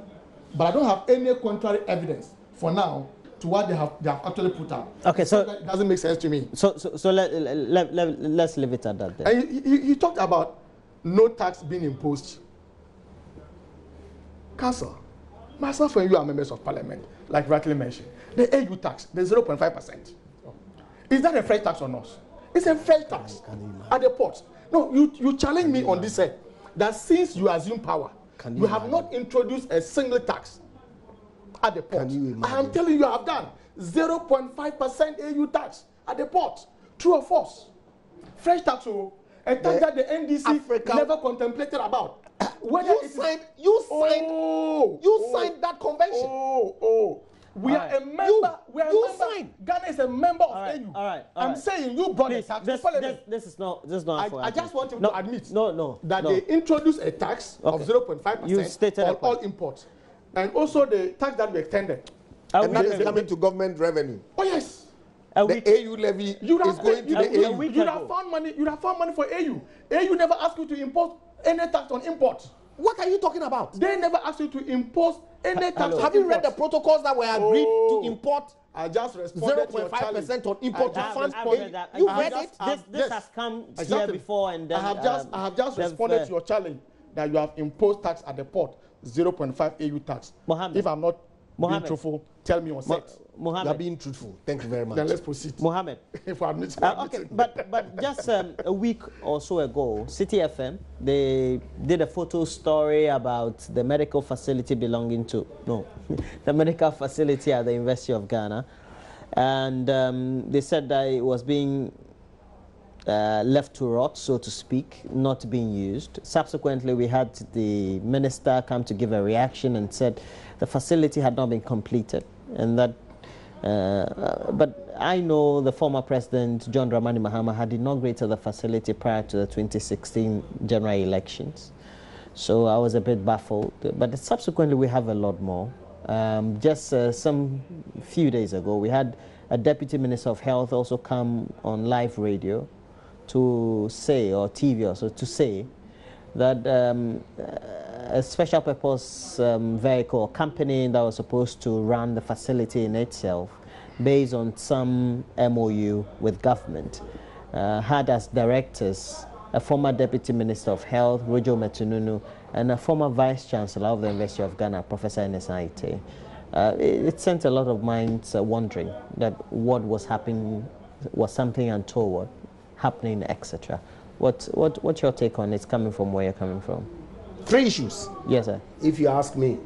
but I don't have any contrary evidence for now to what they have actually put out. Okay, so that doesn't make sense to me. So let's leave it at that then. And he talked about no tax being imposed. Council, myself and you are members of parliament, like rightly mentioned. The AU tax, the 0.5%. Is that a fresh tax on us? It's a fresh tax at the port. No, you challenge me on this side that since you assume power, you have not introduced a single tax at the port. I am telling you, I have done 0.5% AU tax at the port. True or false? Fresh tax, a tax that the NDC never contemplated about. You signed that convention. We are a member. Signed. Ghana is a member of AU. All right. I'm saying you brought a tax to Parliament. This is not. I just want you to admit that they introduced a tax of 0.5% on all imports, and also the tax that we extended. And that is coming to government revenue. Oh yes. The AU levy is going to the AU. You have found money. You have found money for AU. AU never asked you to impose any tax on imports. What are you talking about? They never asked you to impose any tax. Have you read the protocols that were agreed to import? I just responded 0.5% on import to fund. You read it? This has come here before, and then I have just responded to your challenge that you have imposed tax at the port, 0.5 AU tax. Mohammed, if I'm not being truthful, tell me on set. Mohammed, you are being truthful. Thank you very much. Then let's proceed. Mohammed. If I'm okay, but just a week or so ago, City FM, they did a photo story about the medical facility belonging to the medical facility at the University of Ghana, and they said that it was being left to rot, so to speak, not being used. Subsequently, we had the minister come to give a reaction and said the facility had not been completed, and that. But I know the former president, John Dramani Mahama, had inaugurated the facility prior to the 2016 general elections. So I was a bit baffled. But subsequently, we have a lot more. Just some few days ago, we had a deputy minister of health also come on live radio to say, or TV also, to say that a special purpose vehicle company that was supposed to run the facility in itself, based on some MOU with government, had as directors a former Deputy Minister of Health, Rojo Metununu, and a former Vice Chancellor of the University of Ghana, Professor Enes Aite. It sent a lot of minds wondering that what was happening was something untoward happening, etc. What's your take on it, coming from where you're coming from? 3 issues. Yes, sir. If you ask me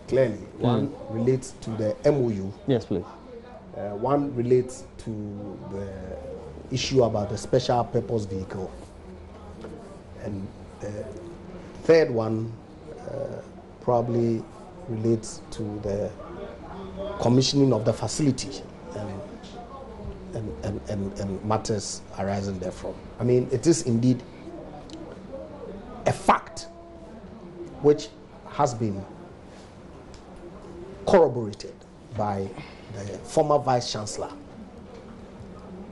clearly, one relates to the MOU. Yes, please. One relates to the issue about the special purpose vehicle. And the third one probably relates to the commissioning of the facility and matters arising therefrom. I mean, it is indeed a fact which has been corroborated by the former Vice Chancellor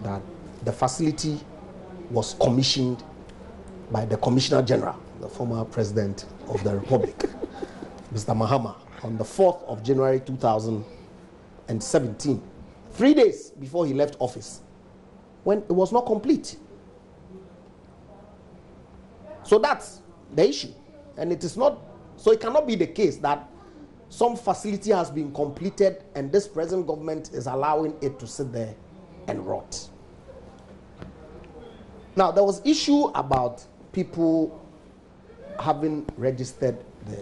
that the facility was commissioned by the Commissioner General, the former President of the Republic, Mr. Mahama, on the 4th of January 2017, 3 days before he left office, when it was not complete. So that's the issue. And it is not, so it cannot be the case that some facility has been completed and this present government is allowing it to sit there and rot. Now, there was issue about people having registered the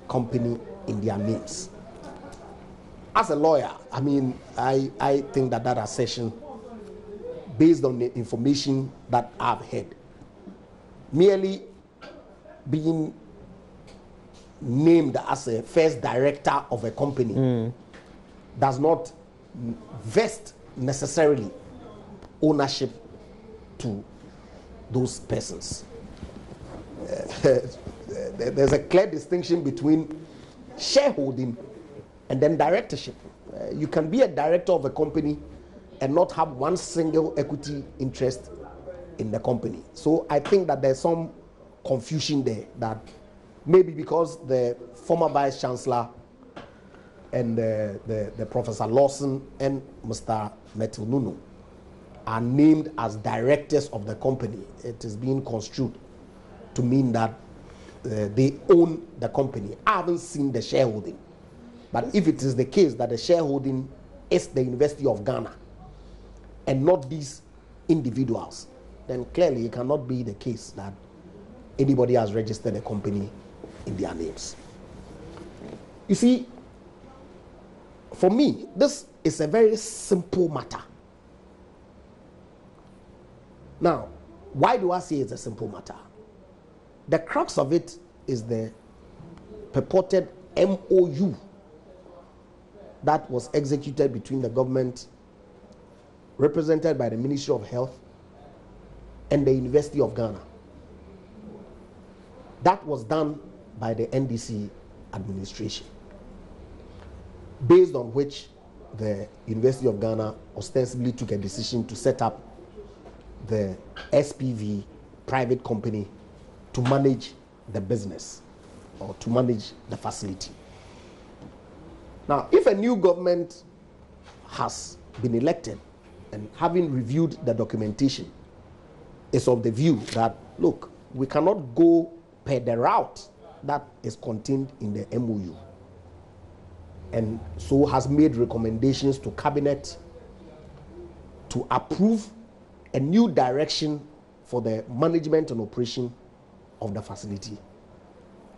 company in their names. As a lawyer, I mean, I think that assertion, based on the information that I've heard, merely being named as a first director of a company does not vest necessarily ownership to those persons. There's a clear distinction between shareholding and then directorship. You can be a director of a company and not have one single equity interest in the company. So I think that there's some confusion there, that maybe because the former Vice Chancellor and the Professor Lawson and Mr. Metil Nunu are named as directors of the company, it is being construed to mean that they own the company. I haven't seen the shareholding, but if it is the case that the shareholding is the University of Ghana and not these individuals, then clearly it cannot be the case that anybody has registered a company in their names. You see, for me, this is a very simple matter. Now, why do I say it's a simple matter? The crux of it is the purported MOU that was executed between the government, represented by the Ministry of Health, and the University of Ghana. That was done by the NDC administration, based on which the University of Ghana ostensibly took a decision to set up the SPV private company to manage the business or to manage the facility. Now, if a new government has been elected and having reviewed the documentation is of the view that, look, we cannot go per the route that is contained in the MOU, and so has made recommendations to Cabinet to approve a new direction for the management and operation of the facility,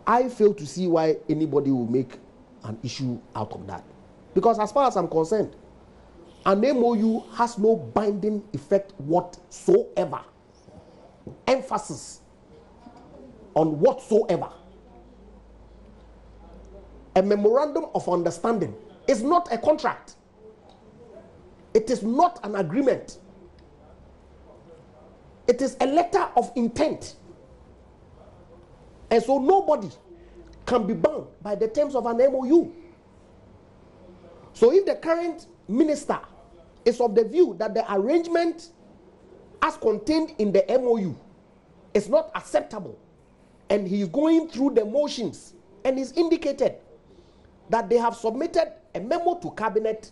I fail to see why anybody will make an issue out of that. Because as far as I'm concerned, an MOU has no binding effect whatsoever. Emphasis on whatsoever. A memorandum of understanding is not a contract. It is not an agreement. It is a letter of intent. And so nobody can be bound by the terms of an MOU. So if the current minister is of the view that the arrangement as contained in the MOU is not acceptable, and he is going through the motions and is indicated that they have submitted a memo to Cabinet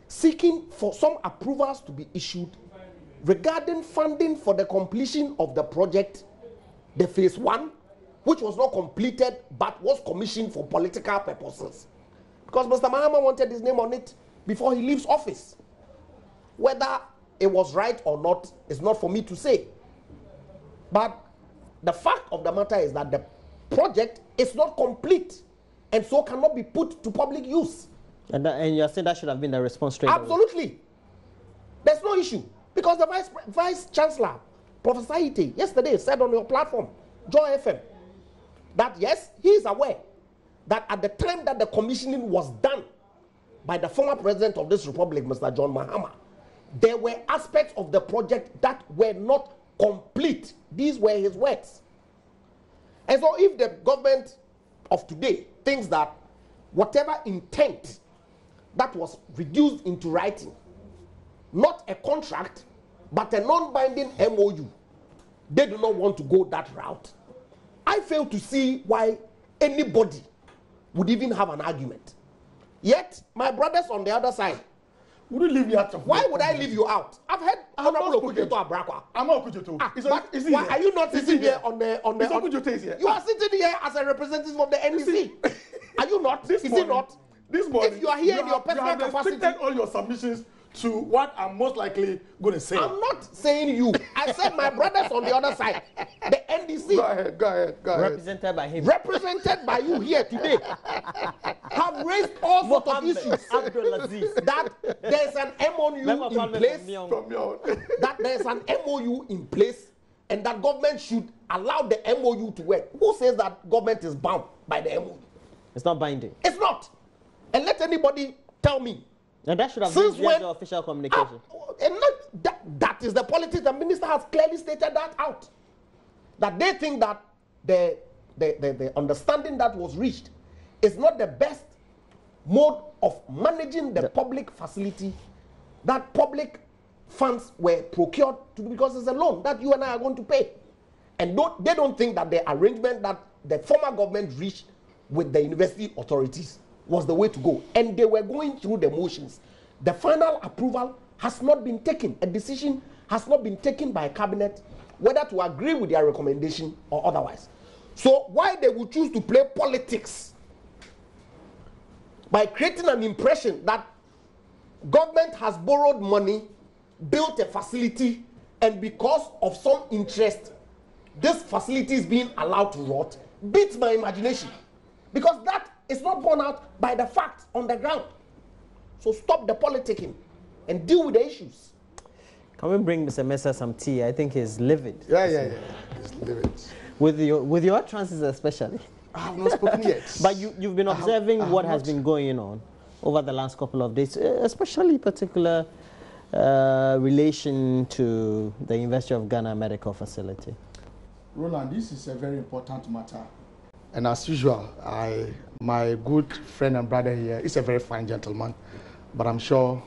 seeking for some approvals to be issued regarding funding for the completion of the project, the phase 1, which was not completed but was commissioned for political purposes. because Mr. Mahama wanted his name on it before he leaves office. Whether it was right or not is not for me to say. But the fact of the matter is that the project is not complete and so cannot be put to public use. And you're saying that should have been the response straight away? Absolutely. There's no issue. Because the Vice Chancellor, Professor Ite, yesterday said on your platform, Joy FM, that yes, he is aware that at the time that the commissioning was done by the former president of this republic, Mr. John Mahama, there were aspects of the project that were not complete. These were his words. And so if the government of today thinks that whatever intent that was reduced into writing, not a contract, but a non-binding MOU, they do not want to go that route. I fail to see why anybody would even have an argument. Yet, my brothers on the other side, would you leave me out of why would I leave you out? I've heard Honorable Okujeto Abrakwa. I'm not Okujeto. Why are you not sitting here on the Okujeto here. You are sitting here as a representative of the NDC. Are you not? Is it not? This morning, if you are here in your personal capacity, you have restricted all your submissions to what I'm most likely going to say. I'm not saying you. I said my brothers on the other side, the NDC. Go ahead. Represented by him. Represented by you here today, have raised all sorts of issues. That there's an MOU in place. That there's an MOU in place, and that government should allow the MOU to work. Who says that government is bound by the MOU? It's not binding. It's not. And let anybody tell me. And that should have been the official communication. And not that is the politics. The minister has clearly stated that out. That they think that the understanding that was reached is not the best mode of managing the public facility, that public funds were procured to do, because it's a loan that you and I are going to pay. And they don't think that the arrangement that the former government reached with the university authorities was the way to go. And they were going through the motions. The final approval has not been taken. A decision has not been taken by cabinet whether to agree with their recommendation or otherwise. So why they would choose to play politics by creating an impression that government has borrowed money, built a facility, and because of some interest, this facility is being allowed to rot, beats my imagination. Because that is not borne out by the facts on the ground. So stop the politicking and deal with the issues. Can we bring Mr. Mensah some tea? I think he's livid. Yeah. He's livid. With your utterances especially. I have not spoken yet. But you've been observing what has been going on over the last couple of days, especially particular relation to the University of Ghana medical facility. Roland, this is a very important matter. And as usual, my good friend and brother here is a very fine gentleman, but I'm sure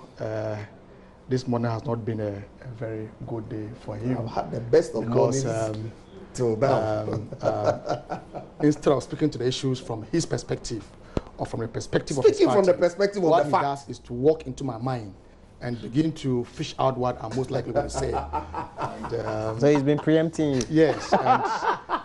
this morning has not been a very good day for him. I've had the best of mornings till now. Instead of speaking to the issues from his perspective, or from the perspective of his party, from the perspective of what the he facts, does is to walk into my mind and begin to fish out what I'm most likely going to say. And, so he's been preempting you. Yes,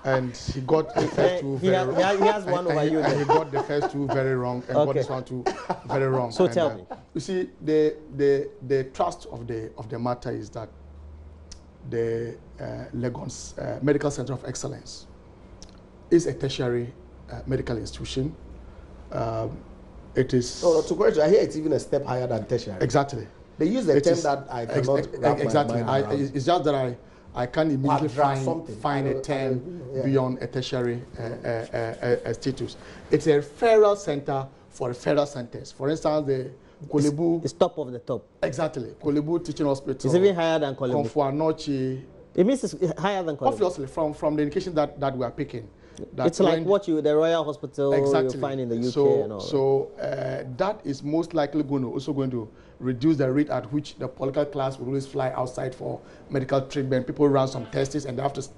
and he got the first two very wrong. He has one over you. And he got the first two very wrong, and got this one too very wrong. So tell me. You see, the trust of the matter is that the Lagos Medical Center of Excellence is a tertiary medical institution. It is. No, to correct you, I hear it's even a step higher than tertiary. Exactly. They use the term that I cannot wrap exactly. my mind around. It's just that I can't immediately find a term beyond a tertiary status. It's a federal center for federal centers. For instance, the Kolebu. It's top of the top. Exactly. Kolebu Teaching Hospital. It's even higher than Kolebu. Konfuanochi. It means it's higher than Kolebu. Obviously, from the indication that we are picking. It's like what the Royal Hospital you find in the UK and all. So that is most likely also going to reduce the rate at which the political class will always fly outside for medical treatment. People run some tests and they have to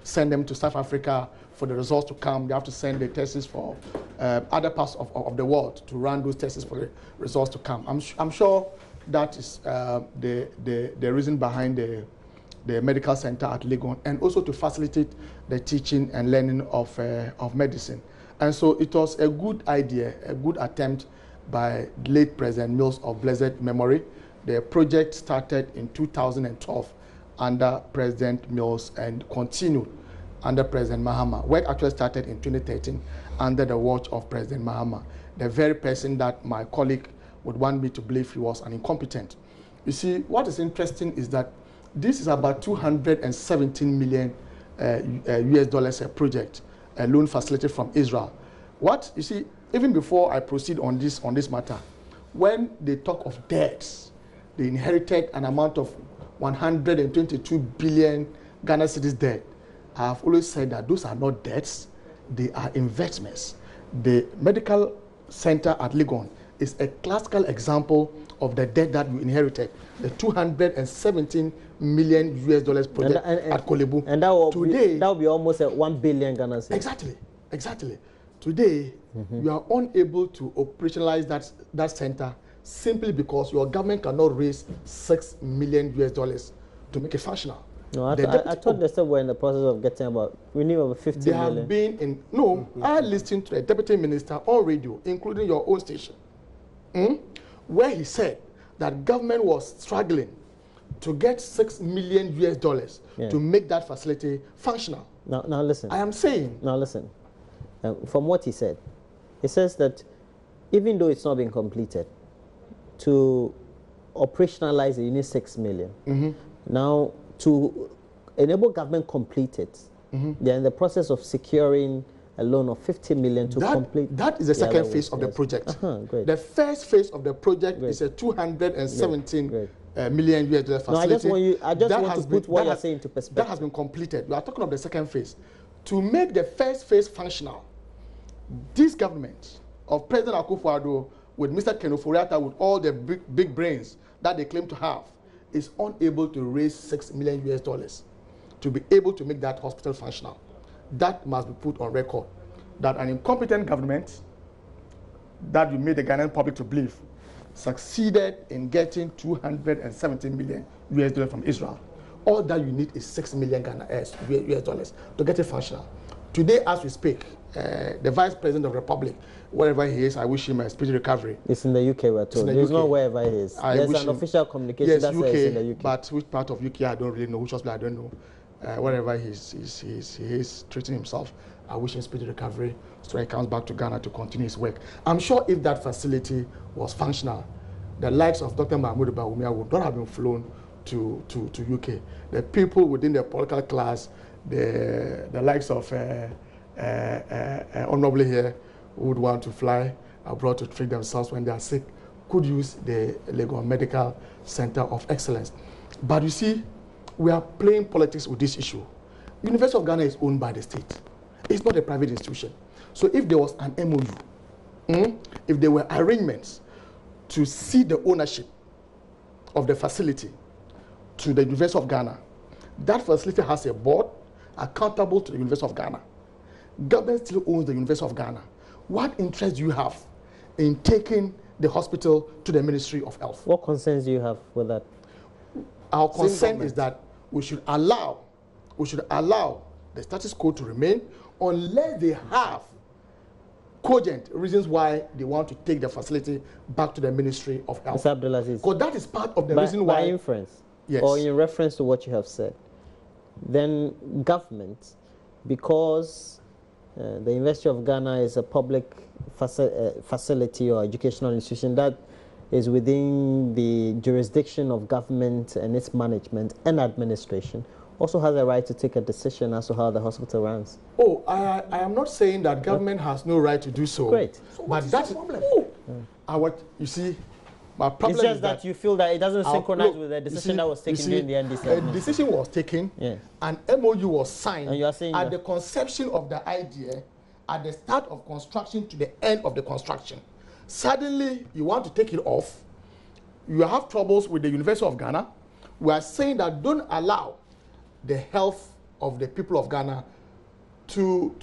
send them to South Africa for the results to come. They have to send the tests for other parts of the world to run those tests for the results to come. I'm sure that is the reason behind the medical center at Legon, and also to facilitate the teaching and learning of medicine. And so it was a good idea, a good attempt by late President Mills of blessed memory. The project started in 2012 under President Mills and continued under President Mahama. Work actually started in 2013 under the watch of President Mahama, the very person that my colleague would want me to believe he was an incompetent. You see, what is interesting is that this is about 217 million US dollars a project, a loan facility from Israel. What you see, even before I proceed on this matter, when they talk of debts, they inherited an amount of 122 billion Ghana cedis debt. I have always said that those are not debts, they are investments. The medical center at Legon is a classical example of the debt that we inherited, the 217 million US dollars project at Kolebu. And that will be almost a 1 billion Ghana cedis. Exactly. Today, you are unable to operationalize that center simply because your government cannot raise 6 million US dollars to make it functional. No, I thought they said we're in the process of getting we need over 50 million. They have been in, no, I listened to the deputy minister on radio, including your own station, where he said that government was struggling to get 6 million US dollars to make that facility functional. Now listen. I am saying. Now listen. From what he said that even though it's not been completed, to operationalize it, you need 6 million. Now, to enable government complete it, they're in the process of securing a loan of 50 million to complete. That is the second phase of the project. Great. The first phase of the project is a 217 million US dollar facility. I just want to put what you're saying into perspective. That has been completed. We are talking of the second phase. To make the first phase functional, this government of President Akufo-Addo with Mr. Kenoforiata, with all the big brains that they claim to have, is unable to raise 6 million US dollars to be able to make that hospital functional. That must be put on record. That an incompetent government that you made the Ghanaian public to believe succeeded in getting 217 million US dollars from Israel. All that you need is 6 million US dollars to get it functional. Today, as we speak, the Vice President of the Republic, wherever he is, I wish him a speedy recovery. It's in the UK, we're told. He's not wherever he is. There's an official communication that says in the UK. But which part of UK, I don't really know. Which hospital, I don't know. Wherever he is treating himself, I wish him speedy recovery so he comes back to Ghana to continue his work. I'm sure if that facility was functional, the likes of Dr. Mahmoud Bawumia would not have been flown to UK. The people within the political class, the likes of honorably here who would want to fly abroad to treat themselves when they are sick could use the Legon Medical Center of Excellence. But you see, we are playing politics with this issue. University of Ghana is owned by the state. It's not a private institution. So if there was an MOU, if there were arrangements to cede the ownership of the facility to the University of Ghana, that facility has a board accountable to the University of Ghana. Government still owns the University of Ghana. What interest do you have in taking the hospital to the Ministry of Health? What concerns do you have with that? Our concern is that we should allow the status quo to remain unless they have cogent reasons why they want to take the facility back to the Ministry of Health. Mr. Abdulaziz, because that is part of the reason why. By inference, yes, or in reference to what you have said, then government, because the University of Ghana is a public facility or educational institution that is within the jurisdiction of government and its management and administration, also has a right to take a decision as to how the hospital runs. Oh, I am not saying that government has no right to do so. Great. But that's the problem. You see, my problem it's just is that you feel that it doesn't synchronize with the decision that was taken during the NDC. A decision was taken, an MOU was signed, and you are saying at the conception of the idea, at the start of construction to the end of the construction. Suddenly, you want to take it off. You have troubles with the University of Ghana. We are saying that don't allow the health of the people of Ghana to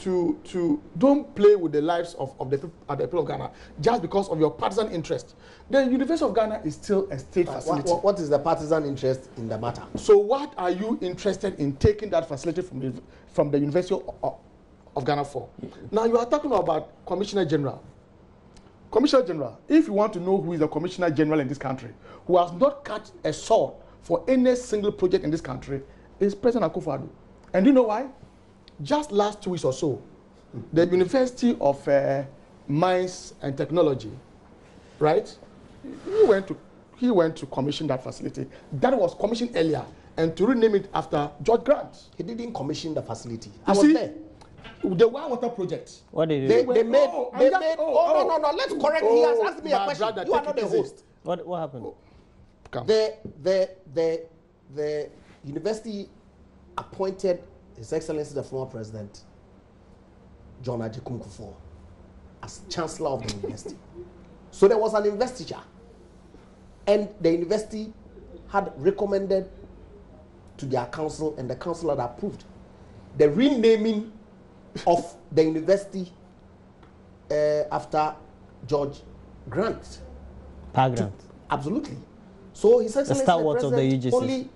don't play with the lives of the people of Ghana just because of your partisan interest. The University of Ghana is still a state facility. What is the partisan interest in the matter? So what are you interested in taking that facility from the University of Ghana for? Now you are talking about Commissioner General. Commissioner General, if you want to know who is the Commissioner General in this country, who has not cut a sword for any single project in this country, is President Akufo-Addo. And you know why? Just last 2 weeks or so, the University of Mines and Technology, right? He went to commission that facility. That was commissioned earlier, and to rename it after George Grant. He didn't commission the facility. I was there. The water project. What did they made. No. Let's correct. He has asked me a question. You are not the host. What happened? The university appointed His Excellency the former President John Ajikun Kufuor as Chancellor of the university. So there was an investiture, and the university had recommended to their council, and the council had approved the renaming of the university after George Grant. Grant. Absolutely. So His Excellency the President only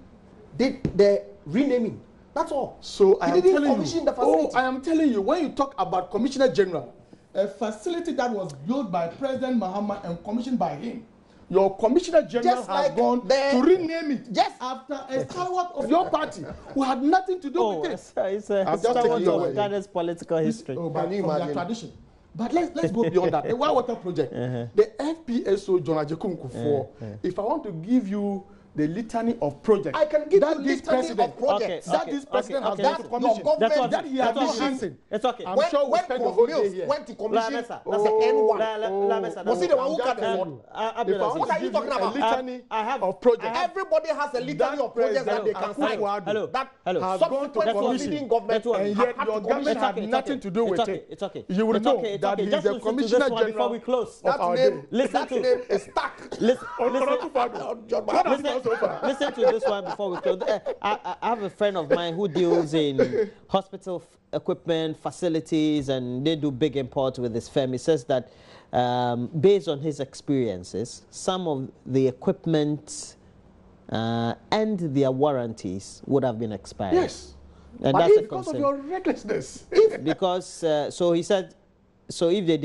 did the renaming. That's all. So I am telling you. The facility. I am telling you, when you talk about Commissioner General, a facility that was built by President Mahama and commissioned by him, your Commissioner General has gone to rename it just after a stalwart of your party who had nothing to do with it. It's a stalwart of Ghana's political history. But from their tradition. But let's go beyond that. The water project, the FPSO John Ajikun Kufuor. If I want to give you the litany of projects, I can give you litany of projects that this president has gone to commission. That he has been. It's okay. I'm sure we spend the whole day here. Went to commission. That's the N1. Was he the one who cut the sword? What are you talking about? A litany of projects. Everybody has a litany of projects that they can sign. Hello. Has gone to commission, and yet your government had nothing to do with it. It's okay. You will know that he is the Commissioner General before we close. of our day. That name is stuck. Listen to this one before we close. I have a friend of mine who deals in hospital equipment, facilities, and they do big imports with his firm. He says that based on his experiences, some of the equipment and their warranties would have been expired. Yes. And but that's because of your recklessness. Because, so he said, so if they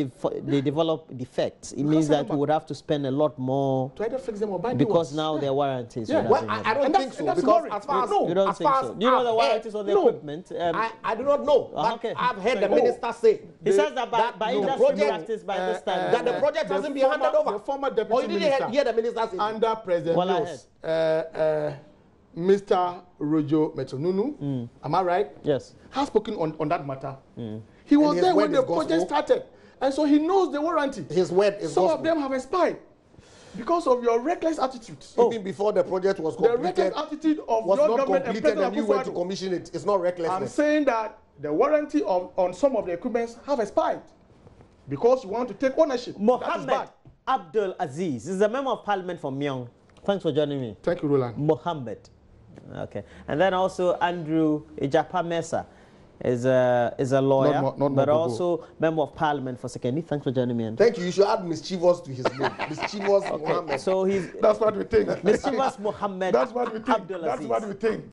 develop defects, it means that we would have to spend a lot more to either fix them or buy because now their warranties. Yeah. Well, I don't think so. Because as far as you don't think so. Do you know the warranties on the equipment? I do not know. But I've heard the minister say. He says that by industry practice by this time that the project hasn't been handed over. The former deputy minister hear the minister say under President Mills, Mr. Rojo Metonunu, am I right? Yes. Has spoken on that matter. He was there when the project started, and so he knows the warranty. His word is some of them have expired because of your reckless attitude. Even before the project was completed, the reckless attitude of was your not government completed, and you went to Akufo-Addo. commission it. It's not recklessness. I'm saying that the warranty on some of the equipments have expired because you want to take ownership. Mohammed Abdul Aziz is a member of parliament from Myong. Thanks for joining me. Thank you, Roland. Mohammed. Okay. And then also Andrew Ejapa Mesa is a lawyer, but also member of parliament for Sekendi. Thanks for joining me. Thank you. You should add mischievous to his name. Mischievous Mohammed. So he's that's what we think. mischievous Mohammed. That's what we think. Abdul Aziz. That's what we think.